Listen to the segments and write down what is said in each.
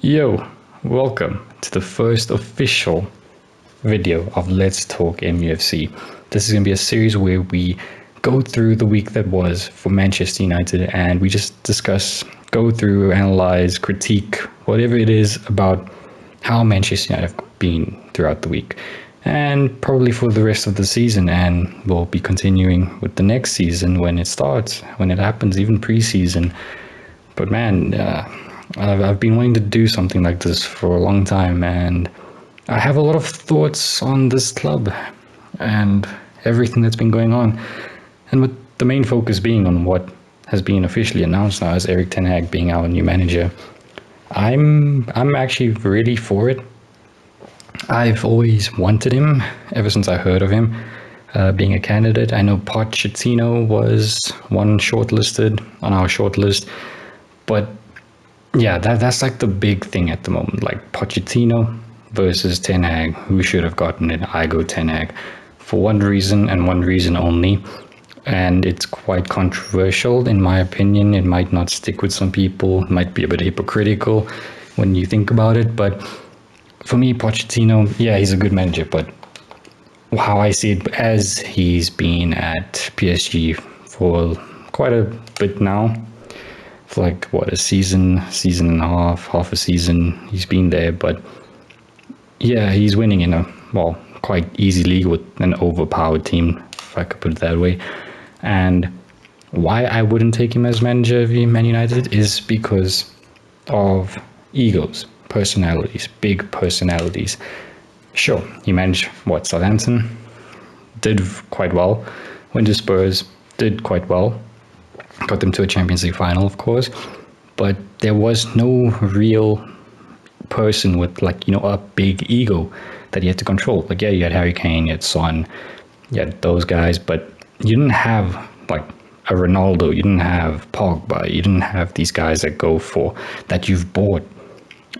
Yo, welcome to the first official video of Let's Talk MUFC. This is going to be a series where we go through the week that was for Manchester United and we just discuss, go through, analyze, critique, whatever it is about how Manchester United have been throughout the week and probably for the rest of the season. And we'll be continuing with the next season when it starts, when it happens, even pre-season. But man, I've been wanting to do something like this for a long time, and I have a lot of thoughts on this club and everything that's been going on, and with the main focus being on what has been officially announced now as Erik being our new manager. I'm actually really for it. I've always wanted him ever since I heard of him being a candidate. I know Pochettino was one shortlisted on our shortlist, but yeah, that's like the big thing at the moment. Like Pochettino versus Ten Hag. Who should have gotten it? I go Ten Hag for one reason and one reason only. And it's quite controversial in my opinion. It might not stick with some people. It might be a bit hypocritical when you think about it. But for me, Pochettino, yeah, he's a good manager. But how I see it, as he's been at PSG for quite a bit now, for like what, a season and a half a season he's been there, but yeah, he's winning in a quite easy league with an overpowered team, if I could put it that way. And why I wouldn't take him as manager of Man United is because of egos, personalities, big personalities. Sure, he managed Southampton, did quite well, went to Spurs, did quite well, got them to a Champions League final, of course, but there was no real person with a big ego that he had to control. Like, yeah, you had Harry Kane, you had Son, you had those guys, but you didn't have like a Ronaldo, you didn't have Pogba, you didn't have these guys that go for that you've bought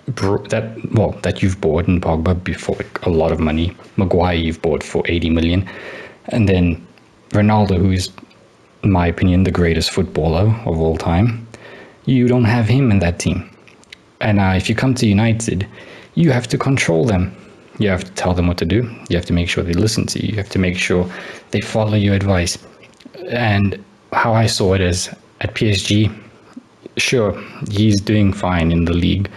that you've bought in Pogba before, like a lot of money. Maguire you've bought for 80 million, and then Ronaldo, who is, in my opinion, the greatest footballer of all time. You don't have him in that team. And if you come to United, you have to control them. You have to tell them what to do. You have to make sure they listen to you. You have to make sure they follow your advice. And how I saw it is, at PSG, sure, he's doing fine in the league.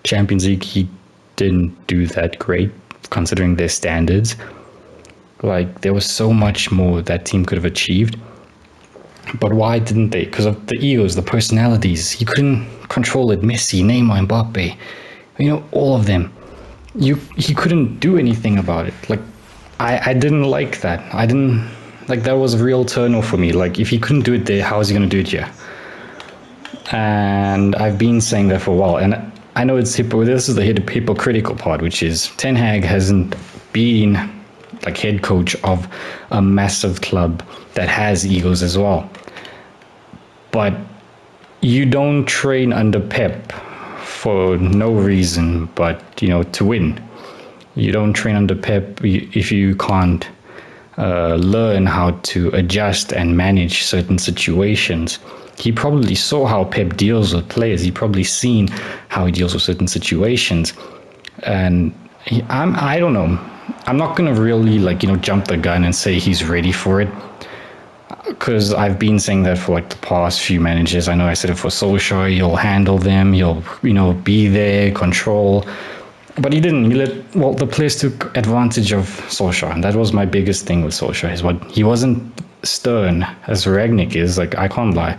Champions League, he didn't do that great considering their standards. Like, there was so much more that team could have achieved. But why didn't they? Because of the egos, the personalities. He couldn't control it. Messi, Neymar, Mbappe, all of them. He couldn't do anything about it. Like, I didn't like that. I didn't like that. Was a real turn-off for me. Like, if he couldn't do it there, how is he going to do it here? And I've been saying that for a while. And I know this is the hypocritical part, which is Ten Hag hasn't been like head coach of a massive club that has egos as well. But you don't train under Pep for no reason but to win. You don't train under Pep if you can't learn how to adjust and manage certain situations. He probably saw how Pep deals with players. He probably seen how he deals with certain situations. And I don't know. I'm not going to really jump the gun and say he's ready for it, because I've been saying that for the past few managers. I know I said it for Solskjaer. He'll handle them. He'll be there, control. But he didn't. The players took advantage of Solskjaer, and that was my biggest thing with Solskjaer. Is what he wasn't stern as Rangnick is. I can't lie.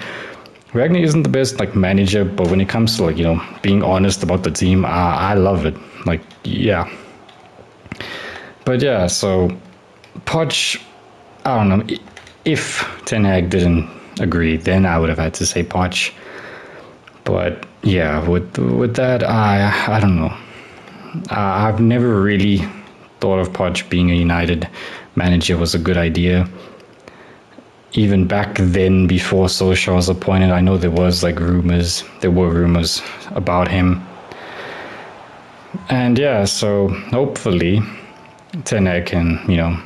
Rangnick isn't the best manager, but when it comes to being honest about the team, I love it. Yeah. But yeah, so Poch, I don't know. If Ten Hag didn't agree, then I would have had to say Poch. But yeah, with that, I don't know. I've never really thought of Poch being a United manager was a good idea. Even back then, before Solskjaer was appointed, I know there were rumors about him. And yeah, so hopefully Ten Hag can,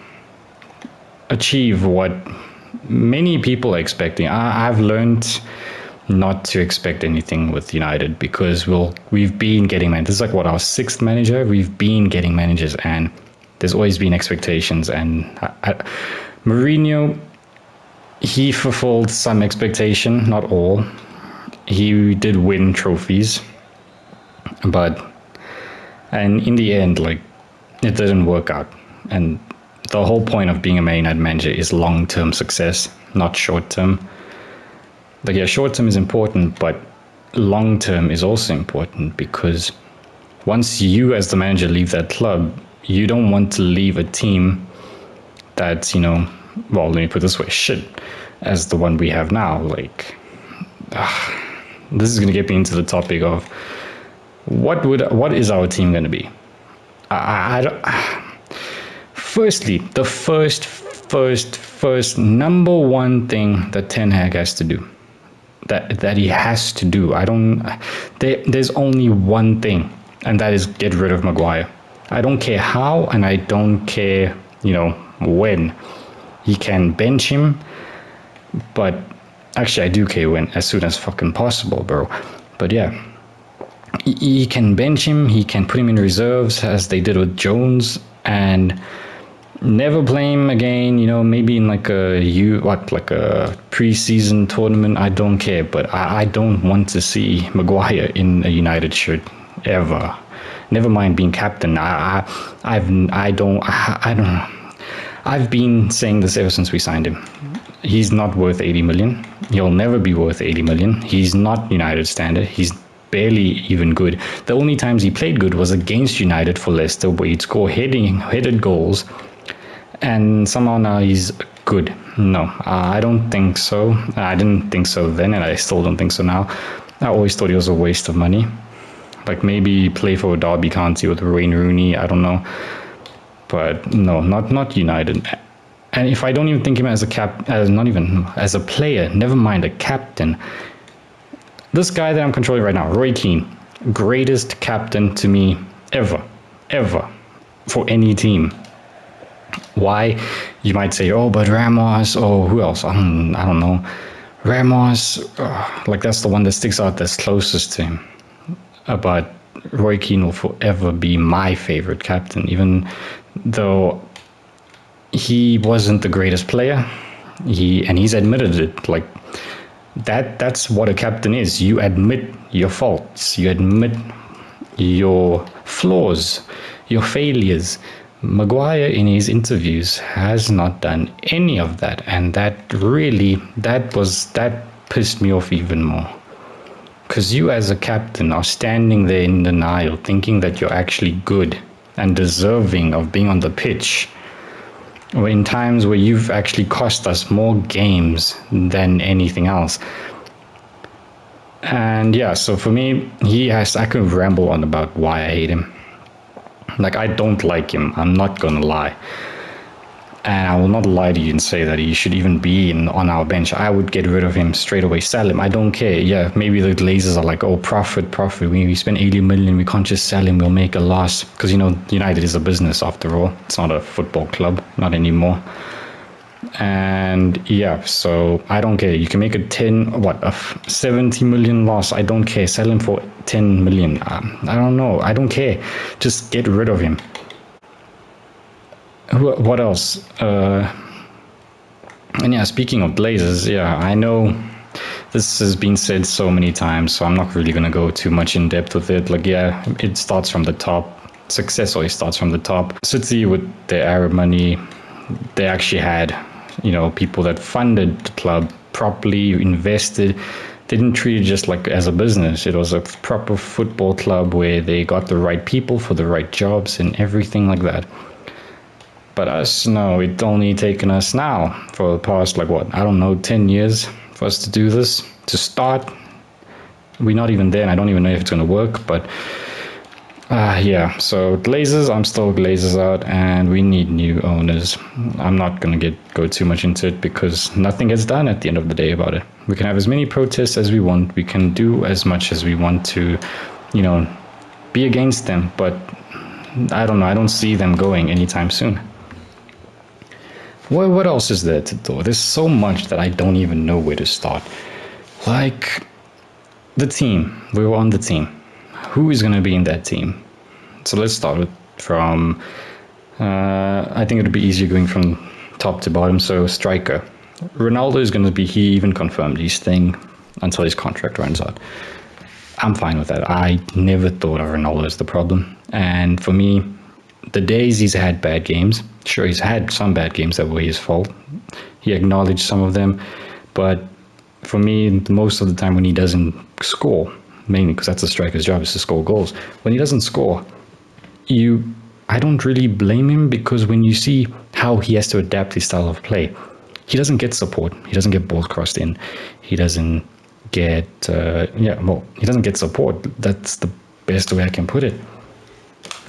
achieve what many people are expecting. I've learned not to expect anything with United, because we've been getting managers. This is like what, our sixth manager. We've been getting managers, and there's always been expectations. And Mourinho, he fulfilled some expectation, not all. He did win trophies, and in the end, like, it didn't work out. And the whole point of being a Man United manager is long-term success, not short-term. Like, yeah, short-term is important, but long-term is also important, because once you as the manager leave that club, you don't want to leave a team that's, well, let me put it this way, shit, as the one we have now. Like, this is going to get me into the topic of what is our team going to be? Firstly, the first number one thing that Ten Hag has to do, that he has to do. There's only one thing, and that is get rid of Maguire. I don't care how, and I don't care, when. He can bench him, but actually I do care when, as soon as fucking possible, bro. But yeah, he can bench him, he can put him in reserves, as they did with Jones, and never play him again, maybe in like a pre-season tournament. I don't care, but I don't want to see Maguire in a United shirt ever. Never mind being captain. I don't know. I've been saying this ever since we signed him. He's not worth 80 million. He'll never be worth 80 million. He's not United standard. He's barely even good. The only times he played good was against United for Leicester, where he'd score headed goals, and somehow now he's good. No, I don't think so. I didn't think so then, and I still don't think so now. I always thought he was a waste of money. Like, maybe play for a Derby County with Wayne Rooney, I don't know. But no, not United. And if I don't even think him as not even as a player, never mind a captain. This guy that I'm controlling right now, Roy Keane, greatest captain to me ever for any team. Why? You might say, oh, but Ramos, oh, who else? I don't know. Ramos, like, that's the one that sticks out that's closest to him. But Roy Keane will forever be my favorite captain, even though he wasn't the greatest player. He's admitted it. Like, that's what a captain is. You admit your faults. You admit your flaws, your failures. Maguire in his interviews has not done any of that, and that pissed me off even more. Because you as a captain are standing there in denial, thinking that you're actually good and deserving of being on the pitch, in times where you've actually cost us more games than anything else. And yeah, so for me, I could ramble on about why I hate him. Like, I don't like him, I'm not gonna lie. And I will not lie to you and say that he should even be on our bench. I would get rid of him straight away, sell him. I don't care. Yeah, maybe the Glazers are like, oh, profit. We spent 80 million, we can't just sell him, we'll make a loss. Because, United is a business after all. It's not a football club, not anymore. And yeah, so I don't care. You can make a 70 million loss. I don't care. Sell him for 10 million. I don't know. I don't care. Just get rid of him. What else? And yeah, speaking of Blazers, yeah, I know this has been said so many times, so I'm not really going to go too much in depth with it. Like, yeah, it starts from the top. Success always starts from the top. City, with their Arab money, they actually had, people that funded the club properly, invested. They didn't treat it just like as a business. It was a proper football club where they got the right people for the right jobs and everything like that. But us, no, it's only taken us now for the past, 10 years for us to do this, to start. We're not even there, and I don't even know if it's going to work, but yeah. So Glazers, I'm still Glazers out, and we need new owners. I'm not going to go too much into it, because nothing gets done at the end of the day about it. We can have as many protests as we want. We can do as much as we want to, be against them, but I don't know. I don't see them going anytime soon. What else is there to do? There's so much that I don't even know where to start. Like, the team. We were on the team. Who is going to be in that team? So let's start with from. I think it would be easier going from top to bottom. So striker, Ronaldo is going to be. He even confirmed he's staying until his contract runs out. I'm fine with that. I never thought of Ronaldo as the problem. And for me, the days he's had bad games, sure, he's had some bad games that were his fault. He acknowledged some of them. But for me, most of the time when he doesn't score, mainly because that's a striker's job, is to score goals. When he doesn't score, I don't really blame him, because when you see how he has to adapt his style of play, he doesn't get support. He doesn't get balls crossed in. He doesn't get he doesn't get support. That's the best way I can put it.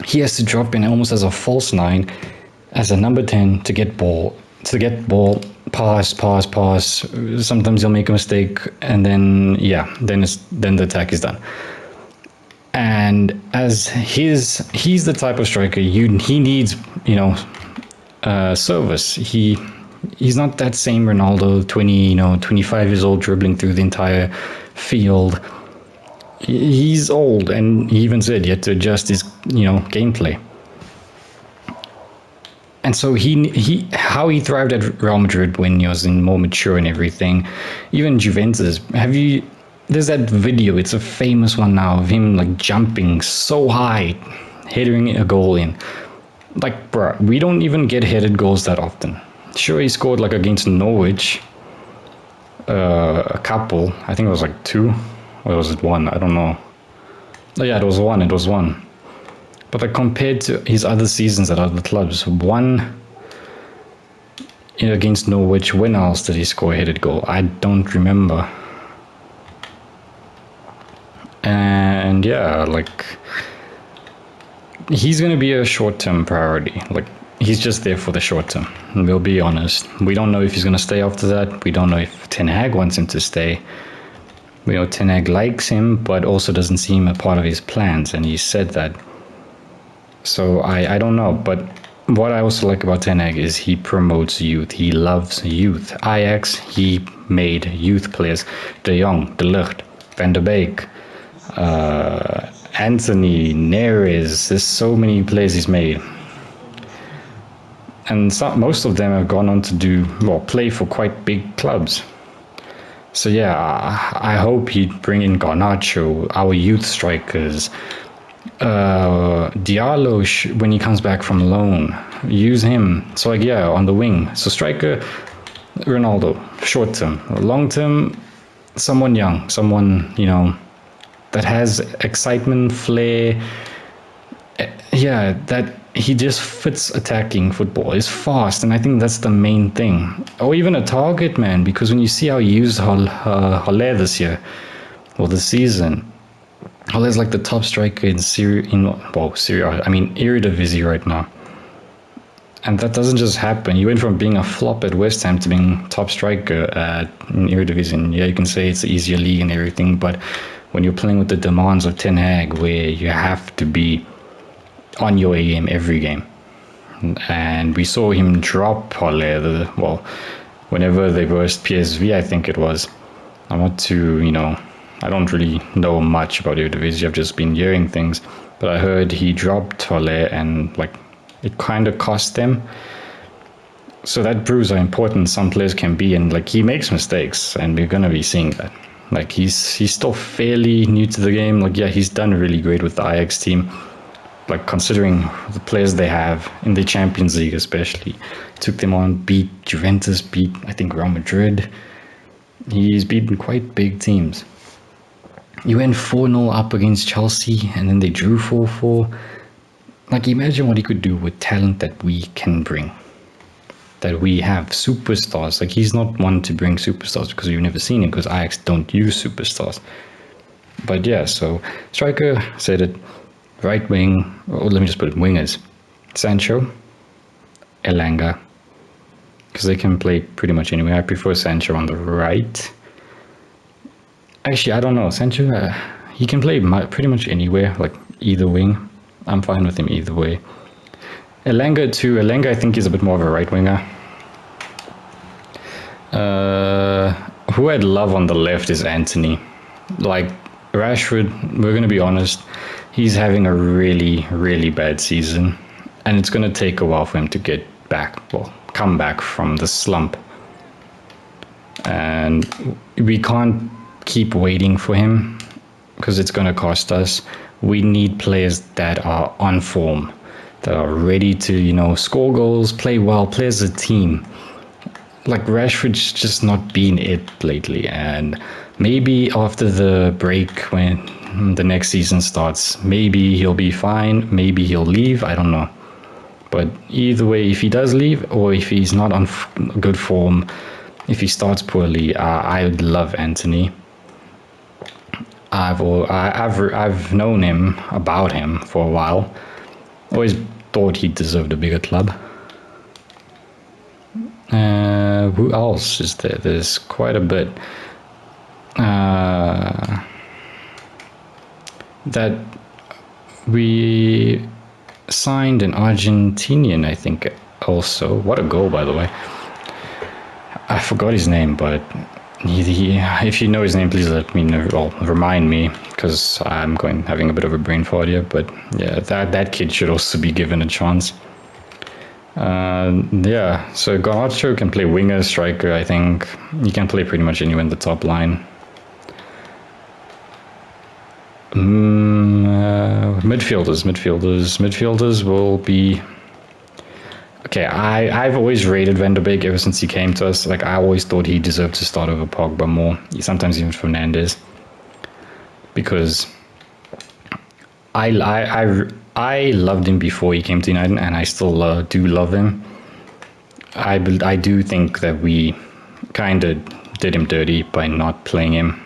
He has to drop in almost as a false 9, as a number 10 to get ball, pass. Sometimes he'll make a mistake, and then the attack is done. And as he's the type of striker he needs, service. He's not that same Ronaldo, 25 years old, dribbling through the entire field. He's old, and he even said he had to adjust his, gameplay. And so how he thrived at Real Madrid when he was more mature and everything. Even Juventus, there's that video, it's a famous one now, of him like jumping so high, heading a goal in. Like, bro, we don't even get headed goals that often. Sure, he scored like against Norwich, a couple. I think it was like 2, or was it 1? I don't know. Oh yeah, it was 1. But like compared to his other seasons at other clubs, 1 against Norwich, when else did he score a headed goal? I don't remember. And yeah, like, he's going to be a short-term priority. Like, he's just there for the short term. We'll be honest. We don't know if he's going to stay after that. We don't know if Ten Hag wants him to stay. We know Ten Hag likes him, but also doesn't see him a part of his plans, and he said that. So I don't know. But what I also like about Ten Hag is he promotes youth. He loves youth. Ajax, he made youth players. De Jong, De Ligt, Van der Beek, Anthony, Neres. There's so many players he's made. And most of them have gone on to play for quite big clubs. So yeah, I hope he'd bring in Garnacho, our youth strikers, Diallo when he comes back from loan, use him. So on the wing. So striker, Ronaldo, short term. Long term, someone young, someone that has excitement, flair. That he just fits attacking football. He's fast, and I think that's the main thing. Or even a target man, because when you see how he used Haller this year, or this season, Haller's like the top striker in Eredivisie right now. And that doesn't just happen. He went from being a flop at West Ham to being top striker in Eredivisie. And you can say it's the easier league and everything, but when you're playing with the demands of Ten Hag, where you have to be on your A game every game, and we saw him drop Haller, whenever they versed PSV, I think it was. I don't really know much about Eredivisie. I've just been hearing things, but I heard he dropped Haller, and it kind of cost them. So that proves how important some players can be, and he makes mistakes, and we're gonna be seeing that. He's still fairly new to the game. He's done really great with the Ajax team. Considering the players they have in the Champions League, especially, took them on, beat Juventus, beat I think Real Madrid. He's beaten quite big teams. You went 4-0 up against Chelsea, and then they drew 4-4. Imagine what he could do with talent that we can bring. That we have superstars. He's not one to bring superstars because you've never seen him, because Ajax don't use superstars. But yeah, so striker, said it. Right wing, or let me just put it, wingers. Sancho, Elanga, because they can play pretty much anywhere. I prefer Sancho on the right. Actually, I don't know. Sancho, he can play pretty much anywhere, either wing. I'm fine with him either way. Elanga too. Elanga, I think, is a bit more of a right winger. Who I'd love on the left is Anthony. Rashford, we're going to be honest, he's having a really, really bad season. And it's going to take a while for him to get back, well, come back from the slump. And we can't keep waiting for him because it's going to cost us. We need players that are on form, that are ready to, score goals, play well, play as a team. Like Rashford's just not been it lately, and maybe after the break when the next season starts, maybe he'll be fine, maybe he'll leave, I don't know. But either way, if he does leave or if he's not on good form, if he starts poorly, I would love Anthony. I've known about him for a while. Always thought he deserved a bigger club. Who else is there? There's quite a bit. That we signed an Argentinian, I think, also. What a goal, by the way. I forgot his name, but if you know his name, please let me know, or remind me, because I'm having a bit of a brain fart here. But yeah, that kid should also be given a chance. So Garnacho can play winger, striker, I think. He can play pretty much anywhere in the top line. Midfielders will be... Okay, I've always rated Van der Beek ever since he came to us. Like, I always thought he deserved to start over Pogba more. Sometimes even Fernandes. Because I loved him before he came to United, and I still do love him. I do think that we kind of did him dirty by not playing him,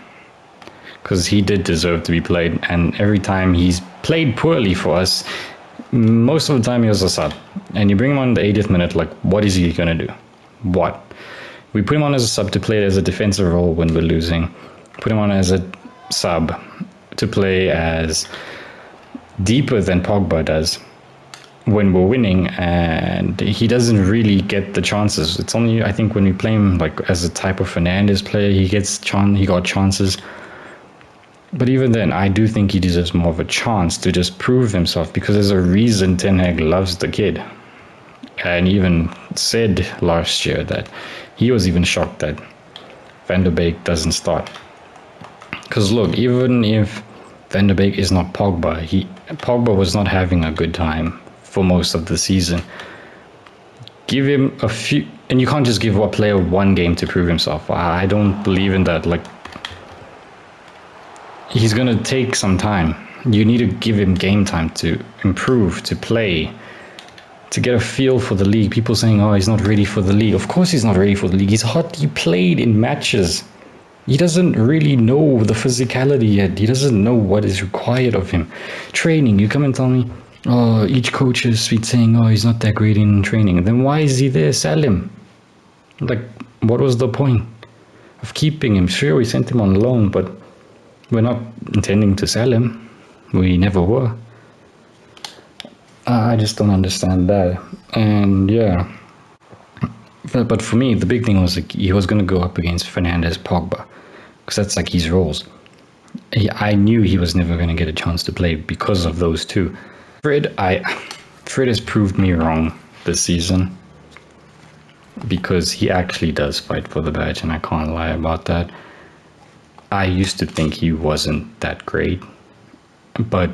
because he did deserve to be played, and every time he's played poorly for us, most of the time he was a sub. And you bring him on in the 80th minute, like, what is he going to do? What? We put him on as a sub to play as a defensive role when we're losing. Put him on as a sub to play as deeper than Pogba does when we're winning, and he doesn't really get the chances. It's only, I think, when we play him like as a type of Fernandes player, he got chances. But even then, I do think he deserves more of a chance to just prove himself, because there's a reason Ten Hag loves the kid. And even said last year that he was even shocked that Van der Beek doesn't start. Because look, even if Van der Beek is not Pogba, Pogba was not having a good time for most of the season. Give him a few, and you can't just give a player one game to prove himself. I don't believe in that. Like, he's going to take some time. You need to give him game time to improve, to play, to get a feel for the league. People saying, oh, he's not ready for the league. Of course he's not ready for the league. He's hardly played in matches. He doesn't really know the physicality yet. He doesn't know what is required of him. Training, you come and tell me, oh, each coach is saying, oh, he's not that great in training. Then why is he there? Sell him. Like, what was the point of keeping him? Sure, we sent him on loan, but we're not intending to sell him. We never were. I just don't understand that. And yeah. But for me, the big thing was like, he was going to go up against Fernandes, Pogba, because that's like his roles. I knew he was never going to get a chance to play because of those two. Fred has proved me wrong this season, because he actually does fight for the badge, and I can't lie about that. I used to think he wasn't that great, but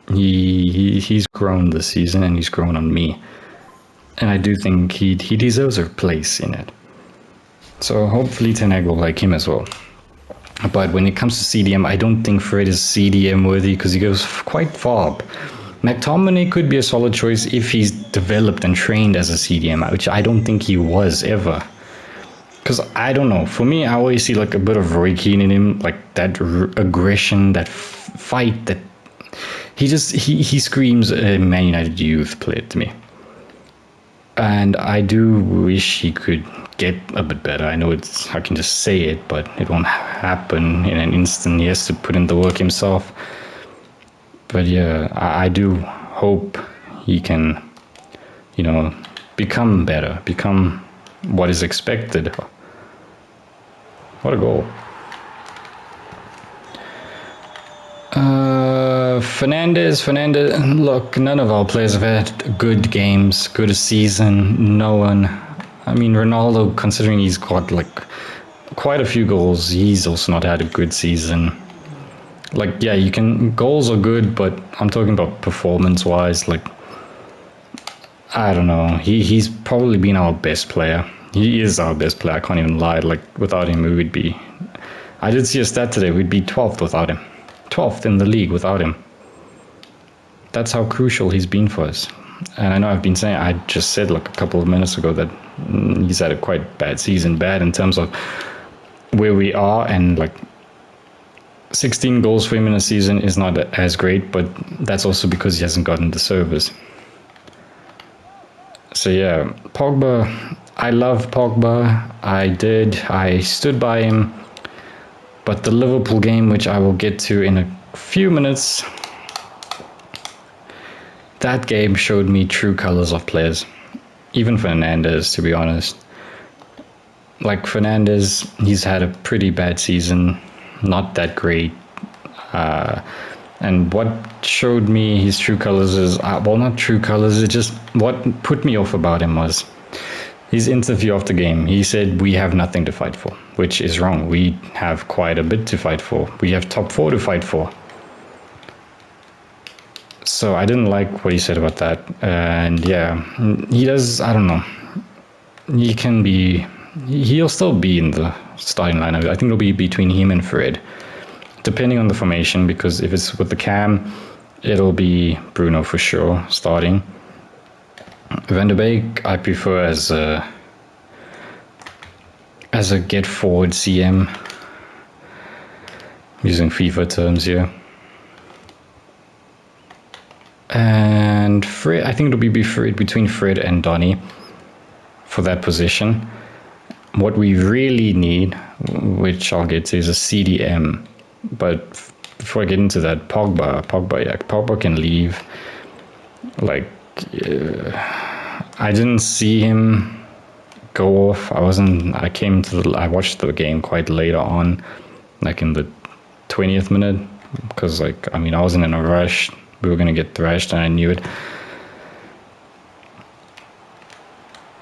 he's grown this season, and he's grown on me. And I do think he deserves a place in it. So hopefully Ten Hag will like him as well. But when it comes to CDM, I don't think Fred is CDM worthy, because he goes quite far up. McTominay could be a solid choice if he's developed and trained as a CDM, which I don't think he was ever. Because I don't know, for me, I always see like a bit of Roy Keane in him, like that aggression, that fight, that he screams a Man United youth player to me. And I do wish he could get a bit better. I know I can just say it, but it won't happen in an instant. He has to put in the work himself. But yeah, I do hope he can, become better, become what is expected. What a goal. Fernandes, look, none of our players have had good games, good season. No one. I mean, Ronaldo, considering he's got like quite a few goals, he's also not had a good season. Like, yeah, goals are good, but I'm talking about performance-wise. Like, I don't know. He's probably been our best player. He is our best player. I can't even lie. Like, without him, we would be. I did see a stat today. We'd be 12th without him. 12th in the league without him. That's how crucial he's been for us. And I know I've been saying, I just said like a couple of minutes ago that he's had a quite bad season. Bad in terms of where we are, and like 16 goals for him in a season is not as great, but that's also because he hasn't gotten the service. So yeah, Pogba, I love Pogba. I stood by him. But the Liverpool game, which I will get to in a few minutes, that game showed me true colors of players. Even Fernandes, to be honest. Like Fernandes, he's had a pretty bad season, not that great. And what showed me his true colors is, well, not true colors, it just, what put me off about him was his interview after game. He said, we have nothing to fight for, which is wrong. We have quite a bit to fight for. We have top 4 to fight for. So I didn't like what he said about that. And yeah, he does, I don't know. He'll still be in the starting lineup. I think it'll be between him and Fred, depending on the formation, because if it's with the cam, it'll be Bruno for sure starting. Van der Beek, I prefer as a get forward CM, using FIFA terms here. And Fred, I think it'll be between Fred and Donny for that position. What we really need, which I'll get to, is a CDM. But before I get into that, Pogba can leave. Like, I didn't see him go off. I watched the game quite later on, like in the 20th minute, because I wasn't in a rush. We were going to get thrashed, and I knew it.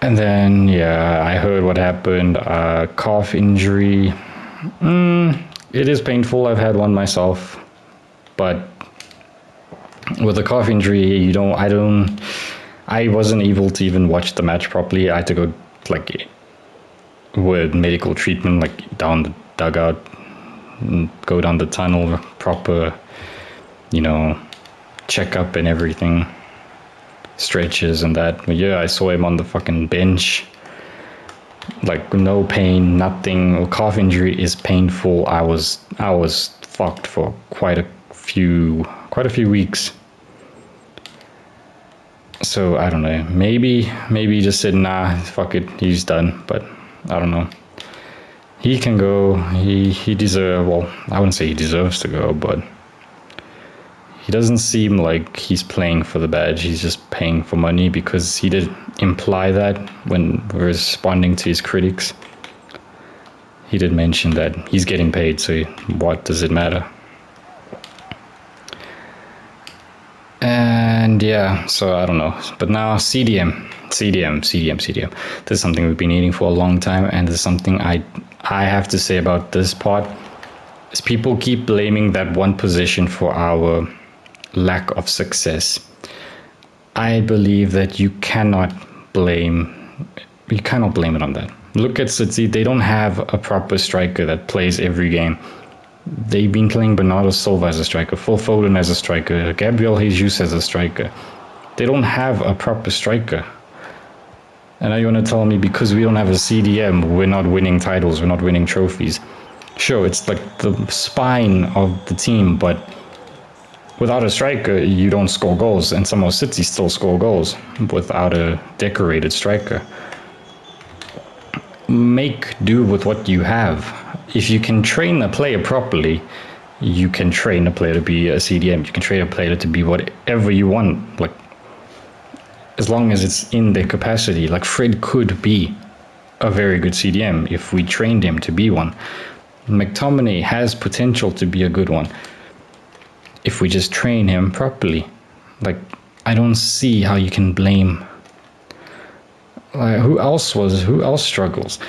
And then, yeah, I heard what happened. Calf injury. It is painful. I've had one myself. But with a calf injury, I wasn't able to even watch the match properly. I had to go, with medical treatment, down the dugout, go down the tunnel, proper, checkup and everything, stretches and that. But yeah, I saw him on the fucking bench, no pain, nothing. Calf injury is painful. I was fucked for quite a few weeks. So I don't know. Maybe he just said, nah, fuck it, he's done. But I don't know. He can go. He deserves. Well, I wouldn't say he deserves to go, but he doesn't seem like he's playing for the badge. He's just paying for money, because he did imply that when responding to his critics. He did mention that he's getting paid, so what does it matter? And yeah, so I don't know. But now CDM. This is something we've been needing for a long time, and there's something I have to say about this part. Is people keep blaming that one position for our lack of success. I believe that you cannot blame it on that. Look at City. They don't have a proper striker that plays every game. They've been playing Bernardo Silva as a striker, Phil Foden as a striker, Gabriel Jesus as a striker. They don't have a proper striker. And now you want to tell me because we don't have a CDM, we're not winning titles, we're not winning trophies. Sure, it's like the spine of the team, but without a striker, you don't score goals, and somehow City still score goals without a decorated striker. Make do with what you have. If you can train a player properly, you can train a player to be a CDM. You can train a player to be whatever you want, as long as it's in their capacity. Fred could be a very good CDM if we trained him to be one. McTominay has potential to be a good one. if we just train him properly. Like, I don't see how you can blame. Who else struggles?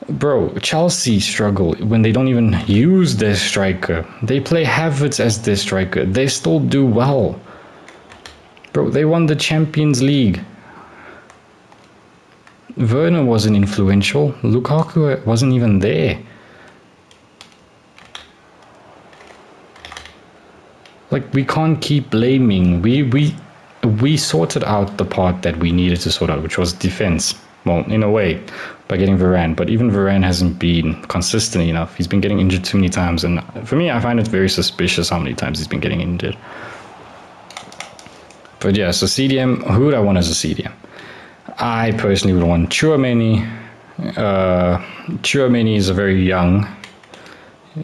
Bro, Chelsea struggle when they don't even use their striker. They play Havertz as their striker. They still do well. Bro, they won the Champions League. Werner wasn't influential. Lukaku wasn't even there. Like, we can't keep blaming. We sorted out the part that we needed to sort out, which was defense. Well, in a way, by getting Varane. But even Varane hasn't been consistent enough. He's been getting injured too many times. And for me, I find it very suspicious how many times he's been getting injured. But yeah, so CDM, who would I want as a CDM? I personally would want Tchouaméni. Tchouaméni is a very young.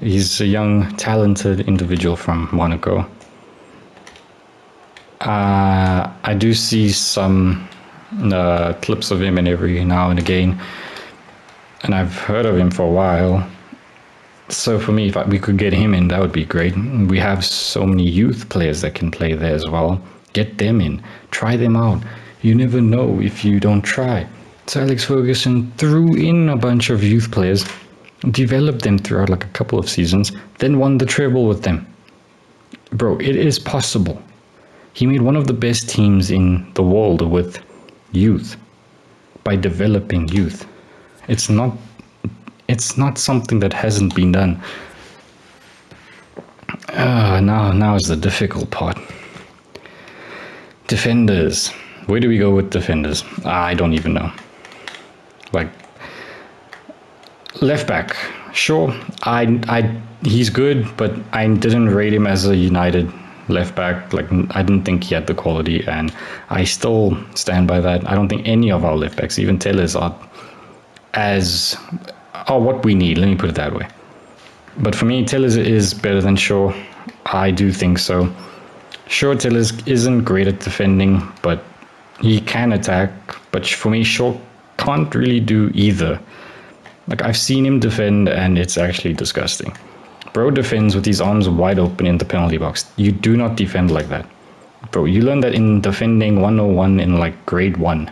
He's a young, talented individual from Monaco. I do see some clips of him in every now and again, and I've heard of him for a while. So for me, if we could get him in, that would be great. We have so many youth players that can play there as well. Get them in, try them out. You never know if you don't try. So Alex Ferguson threw in a bunch of youth players, developed them throughout like a couple of seasons, then won the treble with them. Bro, it is possible. He made one of the best teams in the world with youth by developing youth. It's not something that hasn't been done. Now is the difficult part. Defenders. Where do we go with defenders? I don't even know. Like, left back. Sure, he's good, but I didn't rate him as a United left back. Like, I didn't think he had the quality, and I still stand by that. I don't think any of our left backs, even Tellers, are what we need. Let me put it that way. But for me, Tellers is better than Shaw. I do think so. Shaw Tellers isn't great at defending, but he can attack. But for me, Shaw can't really do either. Like, I've seen him defend, and it's actually disgusting. Bro defends with his arms wide open in the penalty box. You do not defend like that. Bro, you learn that in defending 101 in like grade 1.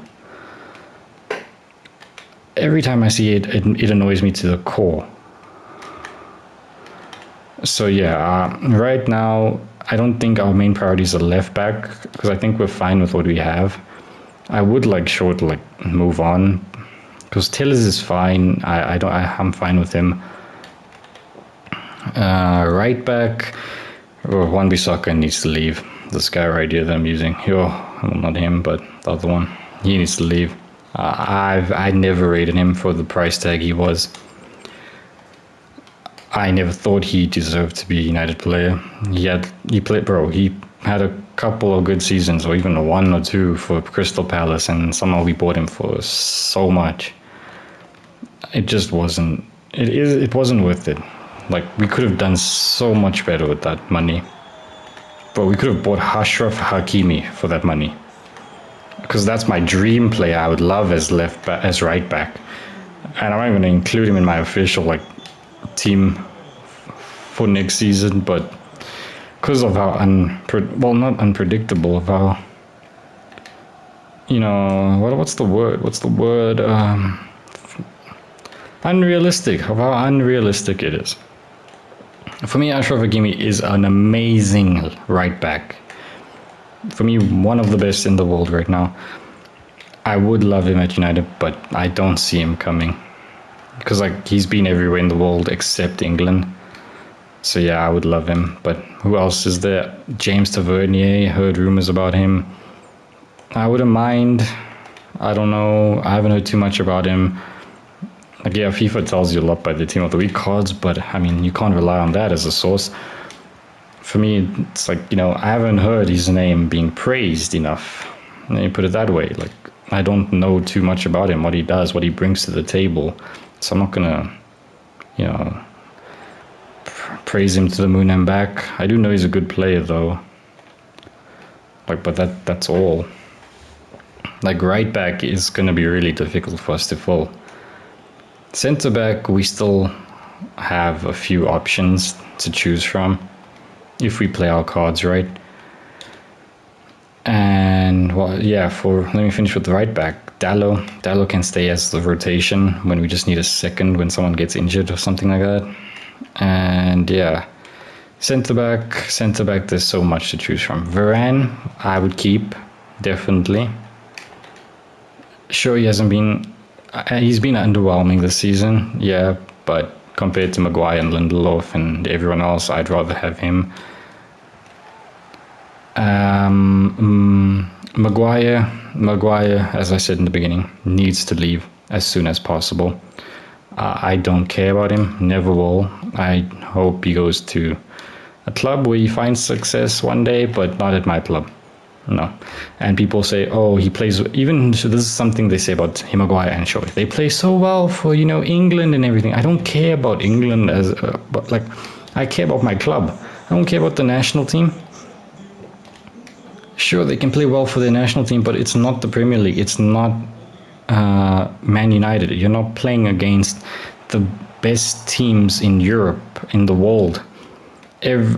Every time I see it, it annoys me to the core. So yeah, right now, I don't think our main priority is a left back, because I think we're fine with what we have. I would like Shaw to like move on, because Tellers is fine. I'm fine with him. Right back, Wan-Bissaka needs to leave. This guy right here that I'm using. Well, not him, but the other one. He needs to leave. I never rated him for the price tag he was. I never thought he deserved to be a United player. He had a couple of good seasons, or even 1 or 2 for Crystal Palace, and somehow we bought him for so much. It just wasn't. It wasn't worth it. Like, we could have done so much better with that money. But we could have bought Ashraf Hakimi for that money, because that's my dream player. I would love as right back, and I'm not going to include him in my official like team for next season. But because of how not unpredictable, of how, what's the word? Unrealistic. Of how unrealistic it is. For me, Ashraf Hakimi is an amazing right back. For me, one of the best in the world right now. I would love him at United, but I don't see him coming, because like, he's been everywhere in the world except England. So yeah, I would love him. But who else is there? James Tavernier, heard rumors about him. I wouldn't mind. I don't know. I haven't heard too much about him. Like, yeah, FIFA tells you a lot by the Team of the Week cards, but I mean, you can't rely on that as a source. For me, it's like, I haven't heard his name being praised enough. Let me put it that way. Like, I don't know too much about him, what he does, what he brings to the table. So I'm not gonna, praise him to the moon and back. I do know he's a good player, though. Like, but that's all. Like, right back is gonna be really difficult for us to fill. Centre back, we still have a few options to choose from. if we play our cards right. And well, yeah, let me finish with the right back. Dallo can stay as the rotation when we just need a second when someone gets injured or something like that. And yeah, centre back. There's so much to choose from. Varane, I would keep definitely. Sure, he's been underwhelming this season, yeah, but compared to Maguire and Lindelof and everyone else, I'd rather have him. Maguire, as I said in the beginning, needs to leave as soon as possible. I don't care about him, never will. I hope he goes to a club where he finds success one day, but not at my club. No. And people say, oh, he plays, even, so this is something they say about Maguire and Shaw. They play so well for, England and everything. I don't care about England but like, I care about my club. I don't care about the national team. Sure, they can play well for their national team, but it's not the Premier League. It's not Man United. You're not playing against the best teams in Europe, in the world,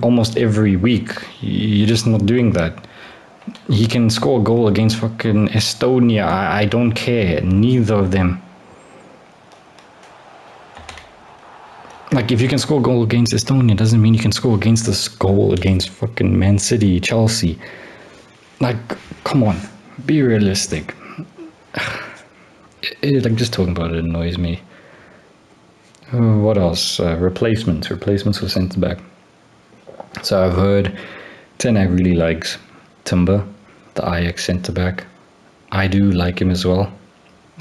almost every week. You're just not doing that. He can score a goal against fucking Estonia. I don't care. Neither of them. Like, if you can score a goal against Estonia, doesn't mean you can score against this goal against fucking Man City, Chelsea. Like, come on. Be realistic. Like, just talking about it annoys me. What else? Replacements for centre back. So I've heard Ten Hag really likes Timber, the Ajax centre back. I do like him as well.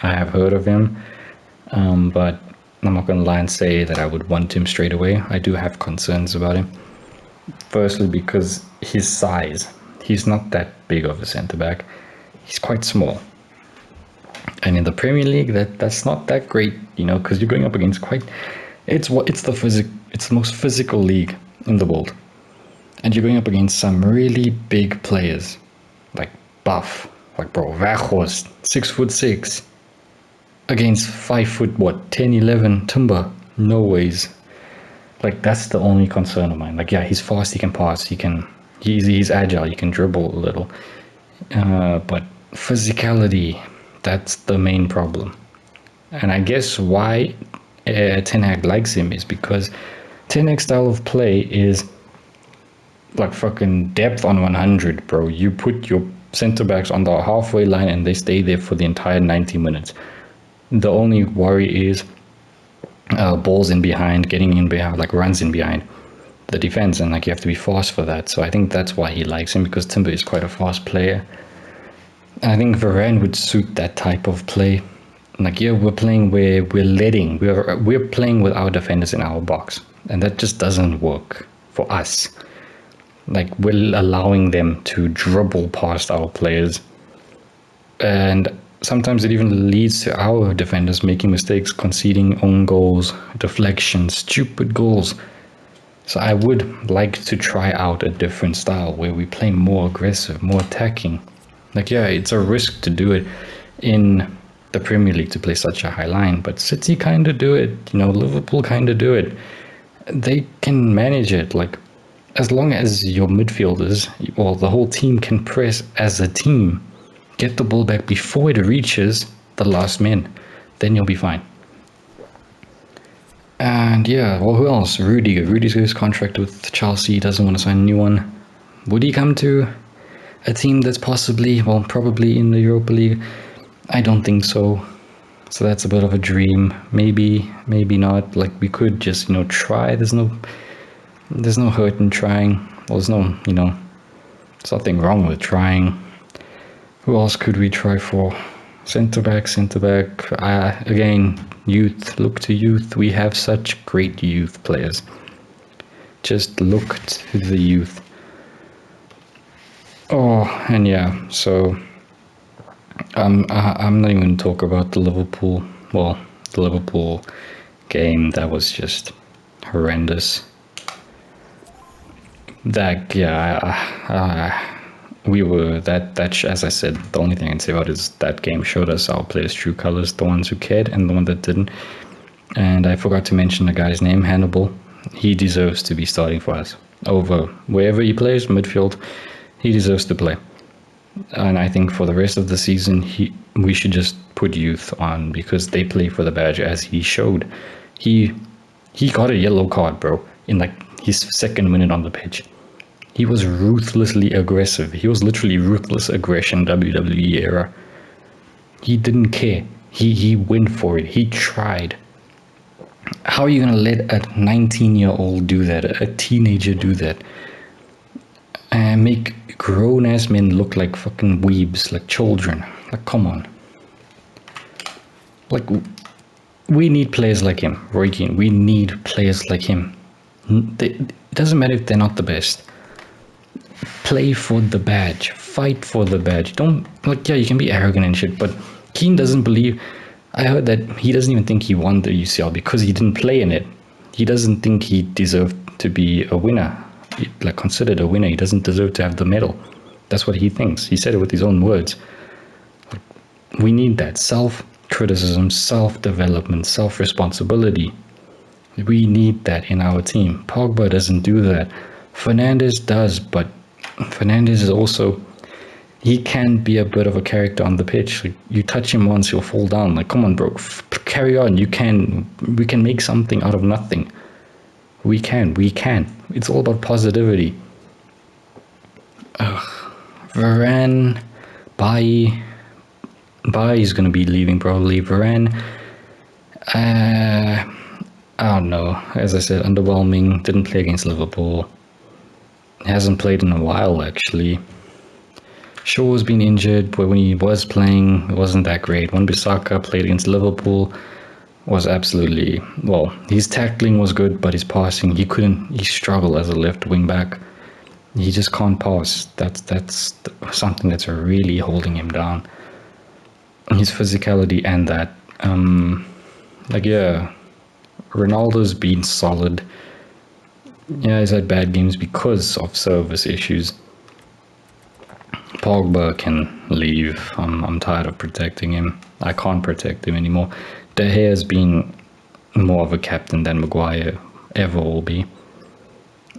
I have heard of him, but I'm not going to lie and say that I would want him straight away. I do have concerns about him. Firstly, because his size. He's not that big of a centre back. He's quite small. And in the Premier League, that's not that great, because you're going up against it's the most physical league in the world. And you're going up against some really big players, like Buff, like bro, Weghorst, 6'6", against 10, 11, Timber. No ways. Like, that's the only concern of mine. Like, yeah, he's fast, he can pass, he's agile, he can dribble a little. But physicality, that's the main problem. And I guess why Ten Hag likes him is because Ten Hag's style of play is like fucking depth on 100, bro. You put your center backs on the halfway line and they stay there for the entire 90 minutes. The only worry is balls in behind, getting in behind, like runs in behind the defense, and like you have to be fast for that. So I think that's why he likes him, because Timber is quite a fast player. I think Varane would suit that type of play. Like, yeah, we're playing where we're playing with our defenders in our box, and that just doesn't work for us. Like, we're allowing them to dribble past our players, and sometimes it even leads to our defenders making mistakes, conceding own goals, deflections, stupid goals. So I would like to try out a different style where we play more aggressive, more attacking. Like, yeah, it's a risk to do it in the Premier League to play such a high line, but City kind of do it, Liverpool kind of do it. They can manage it. Like, as long as your midfielders, or the whole team, can press as a team, get the ball back before it reaches the last man, then you'll be fine. And yeah, well, who else? Rudiger's got his contract with Chelsea, doesn't want to sign a new one. Would he come to a team that's probably in the Europa League? I don't think so. So that's a bit of a dream. Maybe not. Like, we could just, try. There's no hurt in trying. Well, there's nothing wrong with trying. Who else could we try for? Centre back. Again, youth. Look to youth. We have such great youth players. Just look to the youth. Oh, and yeah, so I'm not even going to talk about the Liverpool game. That was just horrendous. That, yeah, as I said, the only thing I can say about it is that game showed us our players' true colors, the ones who cared and the one that didn't. And I forgot to mention the guy's name, Hannibal. He deserves to be starting for us. over wherever he plays, midfield. He deserves to play. And I think for the rest of the season, we should just put youth on because they play for the badge, as he showed. He got a yellow card, bro, in like his second minute on the pitch. He was ruthlessly aggressive. He was literally ruthless aggression WWE era. He didn't care. He went for it. He tried. How are you going to let a 19-year-old do that, a teenager do that, and make grown-ass men look like fucking weebs, like children? Like, come on. Like, we need players like him, Roy Keane. We need players like him. It doesn't matter if they're not the best. Play for the badge. Fight for the badge. Don't, like, yeah, you can be arrogant and shit, but Keane doesn't believe. I heard that he doesn't even think he won the UCL because he didn't play in it. He doesn't think he deserved to be a winner, like considered a winner. He doesn't deserve to have the medal. That's what he thinks. He said it with his own words. We need that self-criticism, self-development, self-responsibility. We need that in our team. Pogba doesn't do that. Fernandes does, but Fernandes is also, he can be a bit of a character on the pitch. Like, you touch him once, he'll fall down. Like, come on, bro, carry on. We can make something out of nothing. We can. It's all about positivity. Varane, Bailly is going to be leaving probably. Varane, I don't know. As I said, underwhelming. Didn't play against Liverpool. Hasn't played in a while, actually. Shaw's been injured, but when he was playing, it wasn't that great. Wan-Bissaka played against Liverpool, was absolutely, well, his tackling was good, but his passing, he struggled as a left wing back. He just can't pass. That's something that's really holding him down. His physicality and that, Ronaldo's been solid. Yeah, he's had bad games because of service issues. Pogba can leave. I'm tired of protecting him. I can't protect him anymore. De Gea's been more of a captain than Maguire ever will be.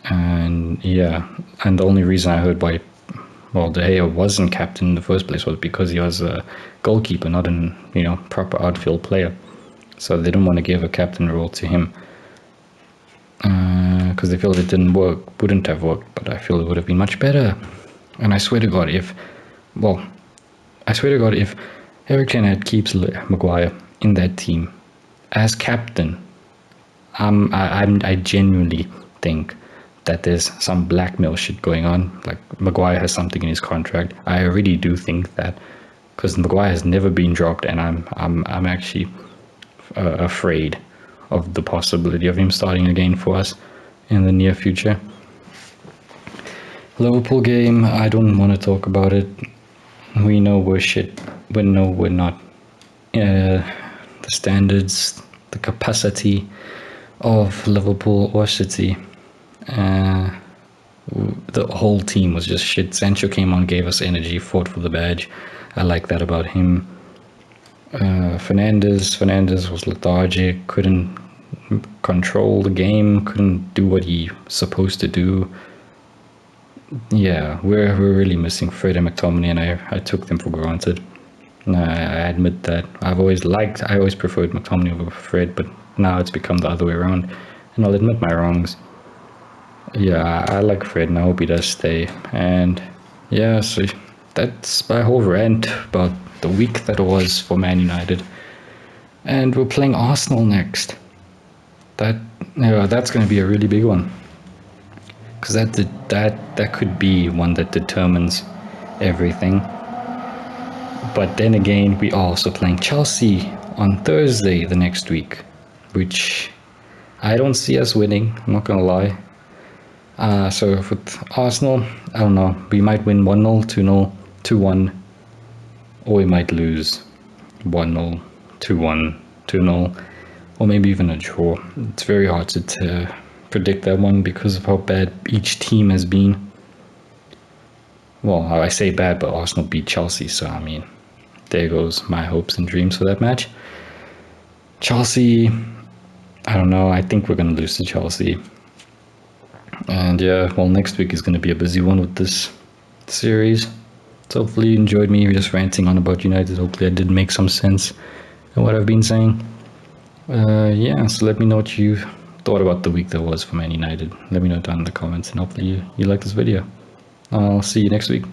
And yeah, and the only reason I heard why, well, De Gea wasn't captain in the first place was because he was a goalkeeper, not an proper outfield player. So they didn't want to give a captain role to him because they felt it wouldn't have worked. But I feel it would have been much better. And I swear to God, if Erik keeps Maguire in that team as captain, I genuinely think that there's some blackmail shit going on. Like, Maguire has something in his contract. I really do think that, because Maguire has never been dropped, and I'm actually afraid of the possibility of him starting again for us in the near future. Liverpool game, I don't want to talk about it. We know we're shit. We know we're not. The standards, the capacity of Liverpool or City. The whole team was just shit. Sancho came on, gave us energy, fought for the badge. I like that about him. Fernandes was lethargic, couldn't control the game, couldn't do what he was supposed to do. Yeah, we're really missing Fred and McTominay, and I took them for granted. I admit that. I always preferred McTominay over Fred, but now it's become the other way around, and I'll admit my wrongs. Yeah, I like Fred, and I hope he does stay. And yeah, so that's my whole rant about the week that was for Man United. And we're playing Arsenal next. That's going to be a really big one, because that could be one that determines everything. But then again, we are also playing Chelsea on Thursday the next week, which I don't see us winning, I'm not gonna lie. So with Arsenal, I don't know, we might win 1-0, 2-0, 2-1, or we might lose 1-0, 2-1, 2-0, or maybe even a draw. It's very hard to predict that one because of how bad each team has been. Well, I say bad, but Arsenal beat Chelsea, so I mean, there goes my hopes and dreams for that match. Chelsea, I don't know, I think we're going to lose to Chelsea. And yeah, well, next week is going to be a busy one with this series. So hopefully you enjoyed me just ranting on about United. Hopefully I did make some sense in what I've been saying. Yeah, so let me know what you thought about the week that was for Man United. Let me know down in the comments, and hopefully you like this video. I'll see you next week.